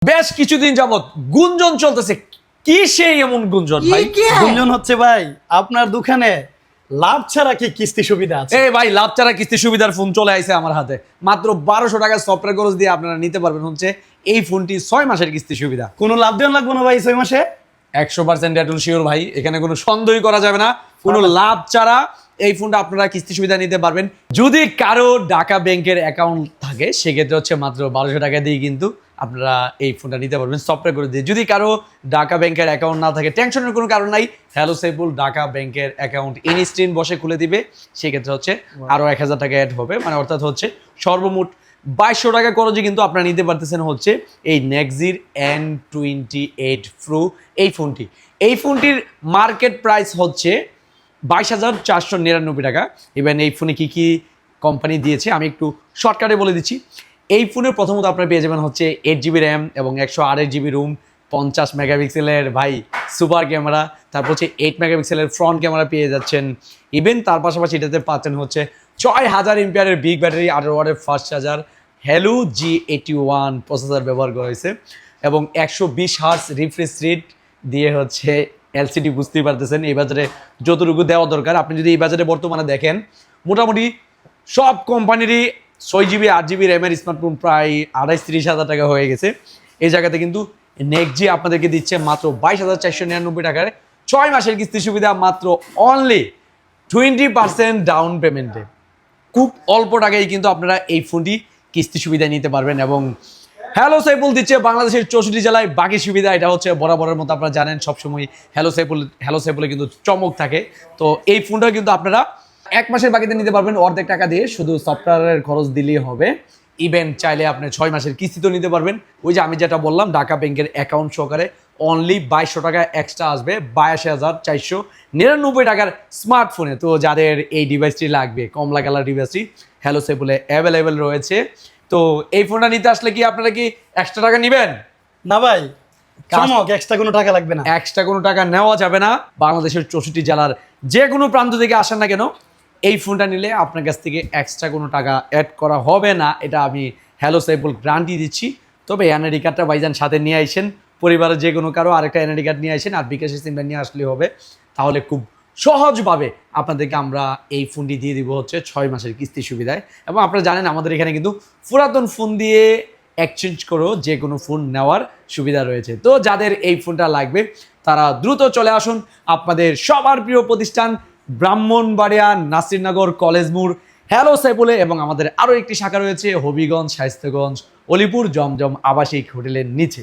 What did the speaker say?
বেশ কিছুদিন যাবত গুঞ্জন চলতেছে। কি সেই এমন গুঞ্জন ভাই? গুঞ্জন হচ্ছে ভাই আপনার দোকানে লাভ ছাড়া কি কিস্তি সুবিধা আছে? এই ভাই, লাভ ছাড়া কিস্তি সুবিধার ফোন চলে আইছে আমার হাতে। মাত্র 1200 টাকা সফটওয়্যার খরচ দিয়ে আপনারা নিতে পারবেন হচ্ছে এই ফোনটি 6 মাসের কিস্তি সুবিধা। কোনো লাভ দেন লাগবে না ভাই 6 মাসে? 100% ডেটল শিওর ভাই, এখানে কোনো সন্দেহই করা যাবে না। কোনো লাভ ছাড়া এই ফোনটা আপনারা কিস্তি সুবিধা নিতে পারবেন। যদি কারো ঢাকা ব্যাংকের অ্যাকাউন্ট থাকে সেক্ষেত্রে হচ্ছে মাত্র 1200 টাকা দিয়ে কিন্তু আপনারা এই ফোনটা নিতে পারবেন সফটওয়্যার করে দিয়ে। যদি কারো ঢাকা ব্যাংকের অ্যাকাউন্ট না থাকে, টেনশনের কোনো কারণ নাই। হ্যালো সাইফুল ঢাকা ব্যাংকের অ্যাকাউন্ট ইনস্ট্যান্ট বসে খুলে দিবে। সেক্ষেত্রে হচ্ছে আরও 1000 টাকা অ্যাড হবে, মানে অর্থাৎ হচ্ছে সর্বমোট 2200 টাকা খরচে কিন্তু আপনারা নিতে পারতেছেন হচ্ছে এই নেক্সির N28 Pro এই ফোনটি। এই ফোনটির মার্কেট প্রাইস হচ্ছে 22,499 টাকা। ইভেন এই ফোনে কি কি কোম্পানি দিয়েছে আমি একটু শর্টকাটে বলে দিচ্ছি। এই ফোনের প্রথমত আপনারা পেয়ে যাবেন হচ্ছে 8GB র্যাম এবং 128GB রুম, 50 মেগাপিক্সেলের ভাই সুপার ক্যামেরা, তারপর হচ্ছে 8 মেগাপিক্সেলের ফ্রন্ট ক্যামেরা পেয়ে যাচ্ছেন। ইভেন তার পাশাপাশি এটাতে পাচ্ছেন হচ্ছে 6000 এমপিআরের বিগ ব্যাটারি, 18 ওয়াটের fast charger, hello G81 processor ব্যবহার করা হয়েছে এবং 120 হার্টজ রিফ্রেশ রেট দিয়ে হচ্ছে এলসিডি। বুঝতেই পারতেছেন এই বাজারে যতটুকু দেওয়া দরকার। আপনি যদি এই বাজারে বর্তমানে দেখেন মোটামুটি সব কোম্পানিরই 6GB 8GB র্যামের স্মার্টফোন প্রায় 28-30 হাজার টাকা হয়ে গেছে। এই জায়গাতে কিন্তু নেক্সট আপনাদেরকে দিচ্ছে মাত্র 22,499 টাকায় 6 মাসের কিস্তি সুবিধা, মাত্র অনলি 20% ডাউন পেমেন্টে। খুব অল্প টাকায় কিন্তু আপনারা এই ফোনটি কিস্তি সুবিধা নিতে পারবেন। এবং হ্যালো সাইফুল দিচ্ছে বাংলাদেশের 64 জেলায় বাকি সুবিধা। এটা হচ্ছে বরাবরের মতো আপনারা জানেন সবসময় হ্যালো সাইফুলে কিন্তু চমক থাকে। তো এই ফোনটা কিন্তু আপনারা 1 মাসের বাকিতে নিতে পারবেন অর্ধেক টাকা দিয়ে, শুধু সফটওয়্যারের খরচ দিলেই হবে। ইভেন চাইলে আপনি 6 মাসের কিস্তিতেও নিতে পারবেন। ওই যে আমি যেটা বললাম ঢাকা ব্যাংকের অ্যাকাউন্ট সহকারে অনলি 2200 টাকা এক্সট্রা আসবে 82,499 টাকার স্মার্টফোনে। তো যাদের এই ডিভাইসটি লাগবে, কমলা কালার ডিভাইসটি হ্যালো সাইফুলে অ্যাভেলেবেল রয়েছে। তো এই ফোনটা নিতে আসলে কি আপনারা কি এক্সট্রা টাকা নেবেন? না ভাই, চমক, এক্সট্রা কোনো টাকা লাগবে না। এক্সট্রা কোনো টাকা নেওয়া যাবে না। বাংলাদেশের 64 জেলার যে কোনো প্রান্ত থেকে আসেন না কেন, এই ফোনটা নিলে আপনার কাছ থেকে এক্সট্রা কোনো টাকা অ্যাড করা হবে না। এটা আমি হ্যালো সাইফুল গ্যারান্টি দিচ্ছি। তবে এনআইডি কার্ডটা ভাইজান সাথে নিয়ে আসেন, পরিবারের যে কোনো কারো আরেকটা এনআইডি কার্ড নিয়ে আসেন আর বিকাশের সিমটা নিয়ে আসলে হবে। তাহলে খুব সহজভাবে আপনাদেরকে আমরা এই ফোনটি দিয়ে দিব হচ্ছে 6 মাসের কিস্তি সুবিধায়। এবং আপনারা জানেন আমাদের এখানে কিন্তু পুরাতন ফোন দিয়ে এক্সচেঞ্জ করেও যে কোনো ফোন নেওয়ার সুবিধা রয়েছে। তো যাদের এই ফোনটা লাগবে তারা দ্রুত চলে আসুন আপনাদের সবার প্রিয় প্রতিষ্ঠান ব্রাহ্মণবাড়িয়া নাসিরনগর কলেজ মোড় হ্যালো সাইফুলে। এবং আমাদের আরও একটি শাখা রয়েছে হবিগঞ্জ, শায়েস্তাগঞ্জ, অলিপুর জমজম আবাসিক হোটেলের নিচে।